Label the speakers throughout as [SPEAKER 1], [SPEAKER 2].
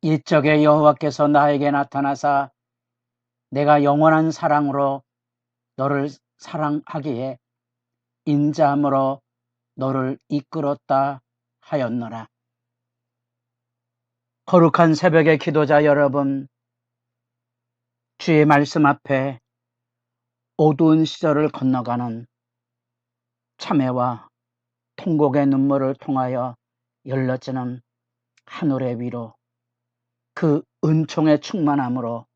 [SPEAKER 1] 이적에 여호와께서 나에게 나타나사 내가 영원한 사랑으로 너를 사랑하기에 인자함으로 너를 이끌었다 하였노라. 거룩한 새벽의 기도자 여러분, 주의 말씀 앞에 어두운 시절을 건너가는 참회와 통곡의 눈물을 통하여 열려지는 하늘의 위로, 그 은총의 충만함으로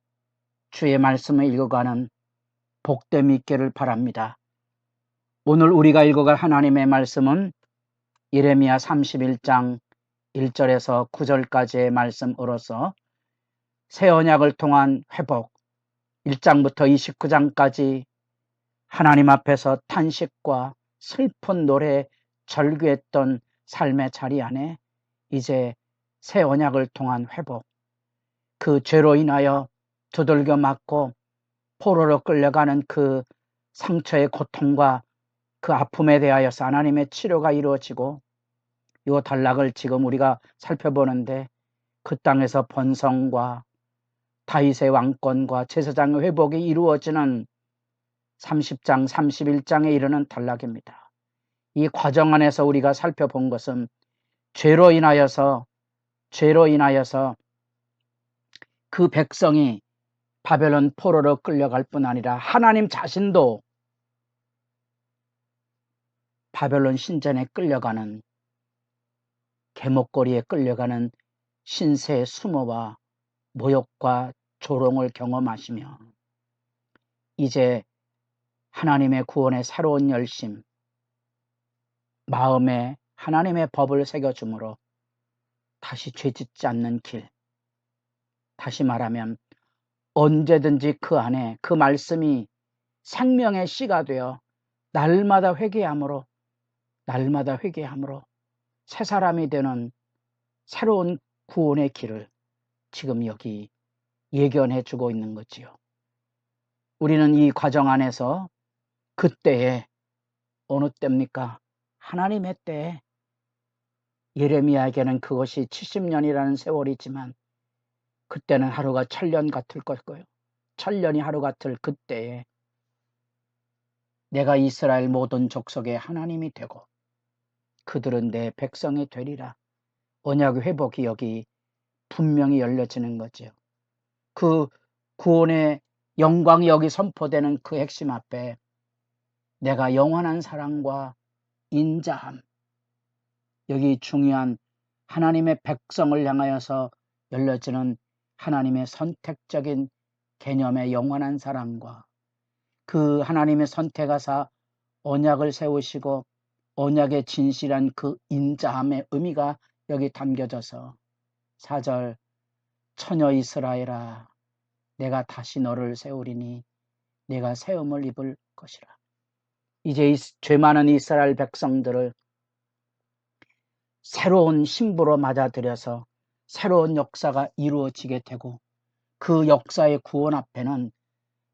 [SPEAKER 1] 주의 말씀을 읽어가는 복됨이 있기를 바랍니다. 오늘 우리가 읽어갈 하나님의 말씀은 예레미야 31장 1절에서 9절까지의 말씀으로서 새 언약을 통한 회복, 1장부터 29장까지 하나님 앞에서 탄식과 슬픈 노래 절규했던 삶의 자리 안에 이제 새 언약을 통한 회복, 그 죄로 인하여 두들겨 맞고 포로로 끌려가는 그 상처의 고통과 그 아픔에 대하여서 하나님의 치료가 이루어지고, 이 단락을 지금 우리가 살펴보는데 그 땅에서 번성과 다윗의 왕권과 제사장의 회복이 이루어지는 30장 31장에 이르는 단락입니다. 이 과정 안에서 우리가 살펴본 것은 죄로 인하여서 그 백성이 바벨론 포로로 끌려갈 뿐 아니라 하나님 자신도 바벨론 신전에 끌려가는, 계목거리에 끌려가는 신세의 수모와 모욕과 조롱을 경험하시며 이제 하나님의 구원의 새로운 열심, 마음에 하나님의 법을 새겨주므로 다시 죄짓지 않는 길, 다시 말하면 언제든지 그 안에 그 말씀이 생명의 씨가 되어 날마다 회개함으로 새 사람이 되는 새로운 구원의 길을 지금 여기 예견해 주고 있는 거지요. 우리는 이 과정 안에서 그때에, 어느 때입니까? 하나님의 때에, 예레미야에게는 그것이 70년이라는 세월이지만 그때는 하루가 천년 같을 거예요. 천년이 하루 같을 그때에 내가 이스라엘 모든 족속의 하나님이 되고 그들은 내 백성이 되리라. 언약의 회복이 여기 분명히 열려지는 거죠. 그 구원의 영광이 여기 선포되는 그 핵심 앞에 내가 영원한 사랑과 인자함, 여기 중요한 하나님의 백성을 향하여서 열려지는 하나님의 선택적인 개념의 영원한 사랑과 그 하나님의 선택하사 언약을 세우시고 언약의 진실한 그 인자함의 의미가 여기 담겨져서 4절, 처녀 이스라엘아 내가 다시 너를 세우리니 내가 세움을 입을 것이라. 이제 죄 많은 이스라엘 백성들을 새로운 신부로 맞아들여서 새로운 역사가 이루어지게 되고, 그 역사의 구원 앞에는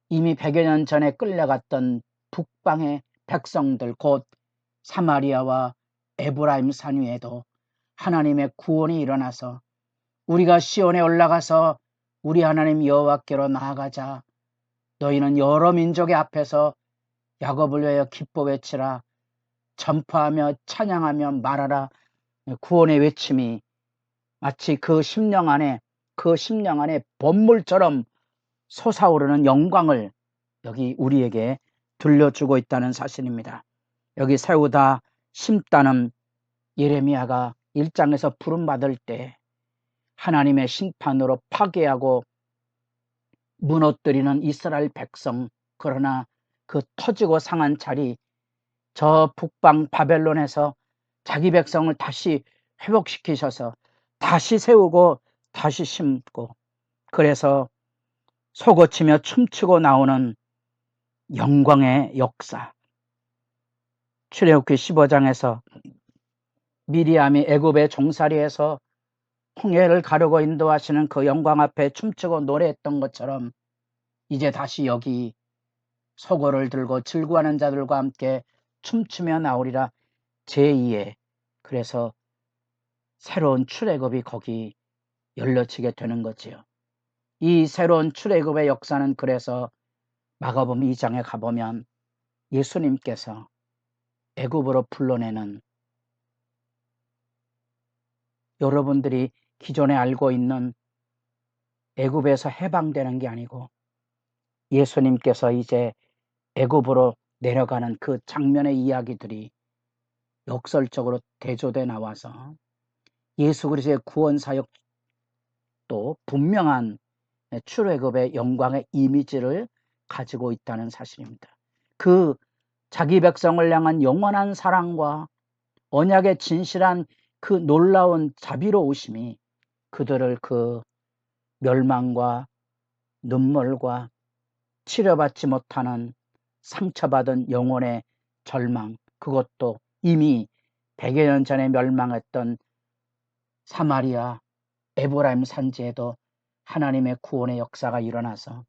[SPEAKER 1] 이미 100여 년 전에 끌려갔던 북방의 백성들, 곧 사마리아와 에브라임 산 위에도 하나님의 구원이 일어나서 우리가 시온에 올라가서 우리 하나님 여호와께로 나아가자. 너희는 여러 민족의 앞에서 야곱을 위하여 기뻐 외치라. 전파하며 찬양하며 말하라. 구원의 외침이 마치 그 심령 안에 번물처럼 솟아오르는 영광을 여기 우리에게 들려주고 있다는 사실입니다. 여기 세우다 심다는 예레미야가 1장에서 부름받을 때 하나님의 심판으로 파괴하고 무너뜨리는 이스라엘 백성, 그러나 그 터지고 상한 자리, 저 북방 바벨론에서 자기 백성을 다시 회복시키셔서 다시 세우고 다시 심고, 그래서 속어치며 춤추고 나오는 영광의 역사. 출애굽기 15장에서 미리암이 애굽의 종살이에서 홍해를 가르고 인도하시는 그 영광 앞에 춤추고 노래했던 것처럼 이제 다시 여기 소고를 들고 즐거워하는 자들과 함께 춤추며 나오리라. 제2의, 그래서 새로운 출애굽이 거기 열려지게 되는 거지요. 이 새로운 출애굽의 역사는 그래서 마가복음 2장에 가보면 예수님께서 애굽으로 불러내는, 여러분들이 기존에 알고 있는 애굽에서 해방되는 게 아니고 예수님께서 이제 애굽으로 내려가는 그 장면의 이야기들이 역설적으로 대조돼 나와서 예수 그리스도의 구원 사역도 분명한 출애굽의 영광의 이미지를 가지고 있다는 사실입니다. 그 자기 백성을 향한 영원한 사랑과 언약의 진실한 그 놀라운 자비로우심이 그들을 그 멸망과 눈물과 치료받지 못하는 상처받은 영혼의 절망, 그것도 이미 100여 년 전에 멸망했던 사마리아 에브라임 산지에도 하나님의 구원의 역사가 일어나서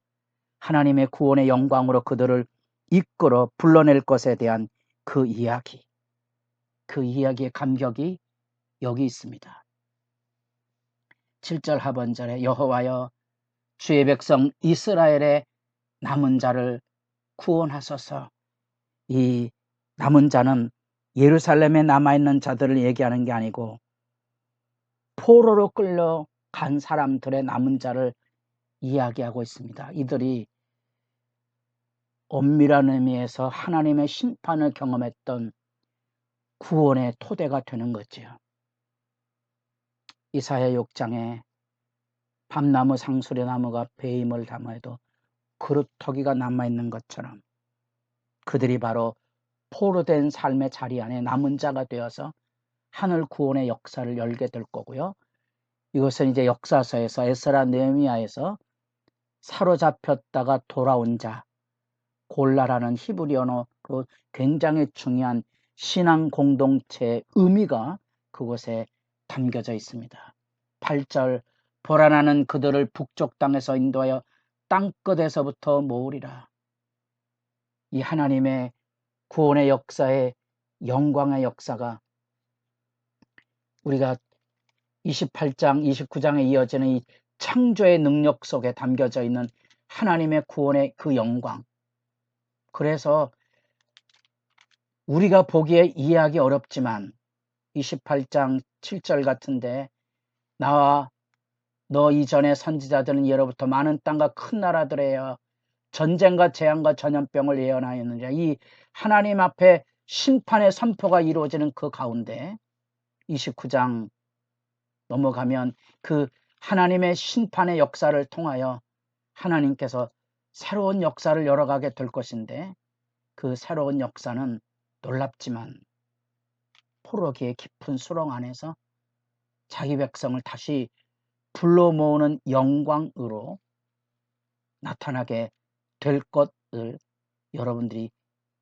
[SPEAKER 1] 하나님의 구원의 영광으로 그들을 이끌어 불러낼 것에 대한 그 이야기, 그 이야기의 감격이 여기 있습니다. 7절 하반절에 여호와여 주의 백성 이스라엘의 남은 자를 구원하소서. 이 남은 자는 예루살렘에 남아있는 자들을 얘기하는 게 아니고 포로로 끌려간 사람들의 남은 자를 이야기하고 있습니다. 이들이 엄밀한 의미에서 하나님의 심판을 경험했던 구원의 토대가 되는 거죠. 이사야 6장에 밤나무 상수리나무가 배임을 담아도 그루터기가 남아있는 것처럼 그들이 바로 포로된 삶의 자리 안에 남은 자가 되어서 하늘 구원의 역사를 열게 될 거고요. 이것은 이제 역사서에서 에스라 느헤미야에서 사로잡혔다가 돌아온 자, 골라라는 히브리어로 굉장히 중요한 신앙 공동체의 의미가 그곳에 담겨져 있습니다. 8절 보라 나는 그들을 북쪽 땅에서 인도하여 땅끝에서부터 모으리라. 이 하나님의 구원의 역사의 영광의 역사가 우리가 28장, 29장에 이어지는 이 창조의 능력 속에 담겨져 있는 하나님의 구원의 그 영광. 그래서 우리가 보기에 이해하기 어렵지만 28장 7절 같은데 나와 너 이전의 선지자들은 예로부터 많은 땅과 큰 나라들에여 전쟁과 재앙과 전염병을 예언하였느니라. 이 하나님 앞에 심판의 선포가 이루어지는 그 가운데 29장 넘어가면 그 하나님의 심판의 역사를 통하여 하나님께서 새로운 역사를 열어가게 될 것인데 그 새로운 역사는 놀랍지만 포로기의 깊은 수렁 안에서 자기 백성을 다시 불러 모으는 영광으로 나타나게 될 것을 여러분들이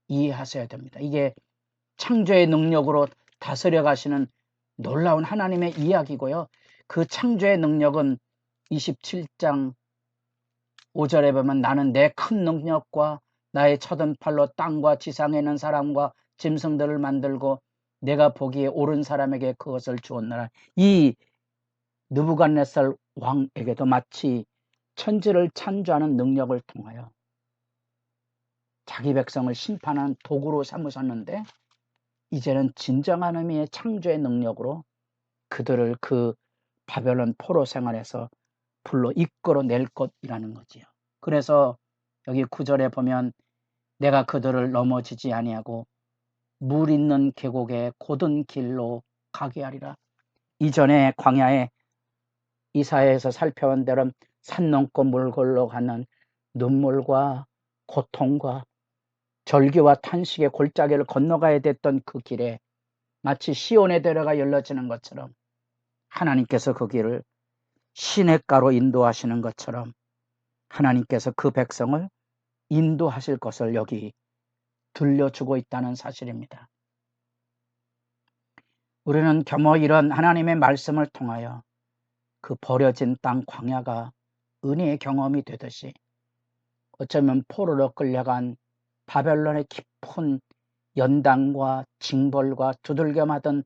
[SPEAKER 1] 이해하셔야 됩니다. 이게 창조의 능력으로 다스려 가시는 놀라운 하나님의 이야기고요. 그 창조의 능력은 27장 5절에 보면 나는 내 큰 능력과 나의 쳐든 팔로 땅과 지상에 있는 사람과 짐승들을 만들고 내가 보기에 옳은 사람에게 그것을 주었노라. 이 느부갓네살 왕에게도 마치 천지를 창조하는 능력을 통하여 자기 백성을 심판하는 도구로 삼으셨는데 이제는 진정한 의미의 창조의 능력으로 그들을 그 바벨론 포로 생활에서 불러 이끌어낼 것이라는 거지요. 그래서 여기 9절에 보면 내가 그들을 넘어지지 아니하고 물 있는 계곡의 곧은 길로 가게 하리라. 이전에 광야에 이사야에서 살펴본 대로 산 넘고 물 걸러 가는 눈물과 고통과 절규와 탄식의 골짜기를 건너가야 됐던 그 길에 마치 시온의 대로가 열려지는 것처럼 하나님께서 그 길을 시냇가로 인도하시는 것처럼 하나님께서 그 백성을 인도하실 것을 여기 들려주고 있다는 사실입니다. 우리는 겸허 이런 하나님의 말씀을 통하여 그 버려진 땅 광야가 은혜의 경험이 되듯이 어쩌면 포로로 끌려간 바벨론의 깊은 연단과 징벌과 두들겨 맞은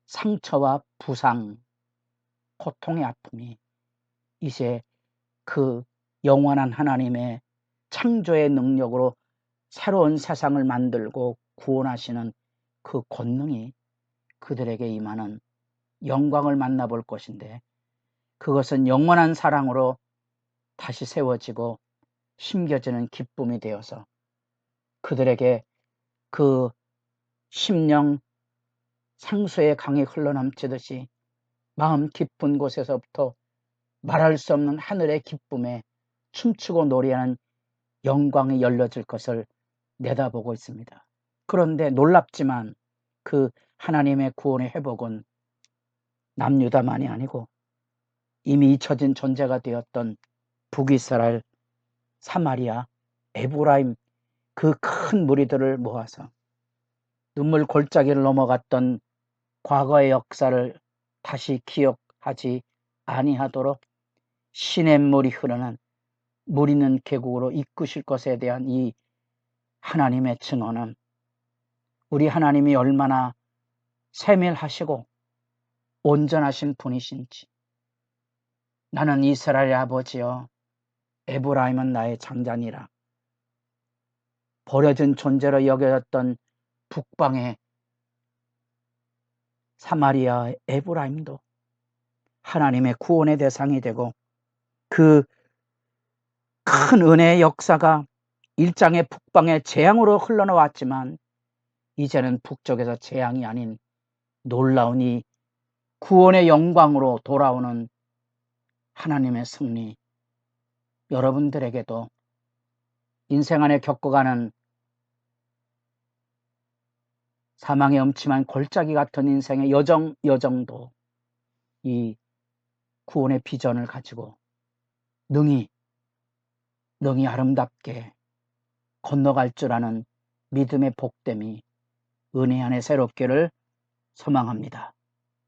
[SPEAKER 1] 상처와 부상, 고통의 아픔이 이제 그 영원한 하나님의 창조의 능력으로 새로운 세상을 만들고 구원하시는 그 권능이 그들에게 임하는 영광을 만나볼 것인데, 그것은 영원한 사랑으로 다시 세워지고 심겨지는 기쁨이 되어서 그들에게 그 심령 상수의 강이 흘러넘치듯이 마음 깊은 곳에서부터 말할 수 없는 하늘의 기쁨에 춤추고 노래하는 영광이 열려질 것을 내다보고 있습니다. 그런데 놀랍지만 그 하나님의 구원의 회복은 남유다만이 아니고 이미 잊혀진 존재가 되었던 북이스라엘, 사마리아, 에브라임, 그 큰 무리들을 모아서 눈물 골짜기를 넘어갔던 과거의 역사를 다시 기억하지 아니하도록 시냇물이 흐르는 물 있는 계곡으로 이끄실 것에 대한 이 하나님의 증언은 우리 하나님이 얼마나 세밀하시고 온전하신 분이신지, 나는 이스라엘의 아버지여 에브라임은 나의 장자니라, 버려진 존재로 여겨졌던 북방의 사마리아 에브라임도 하나님의 구원의 대상이 되고 그 큰 은혜의 역사가 일장의 북방의 재앙으로 흘러나왔지만 이제는 북쪽에서 재앙이 아닌 놀라운 이 구원의 영광으로 돌아오는 하나님의 승리, 여러분들에게도 인생 안에 겪어가는 사망의 음침한 골짜기 같은 인생의 여정도 이 구원의 비전을 가지고 능히 아름답게 건너갈 줄 아는 믿음의 복됨이 은혜 안에 새롭기를 소망합니다.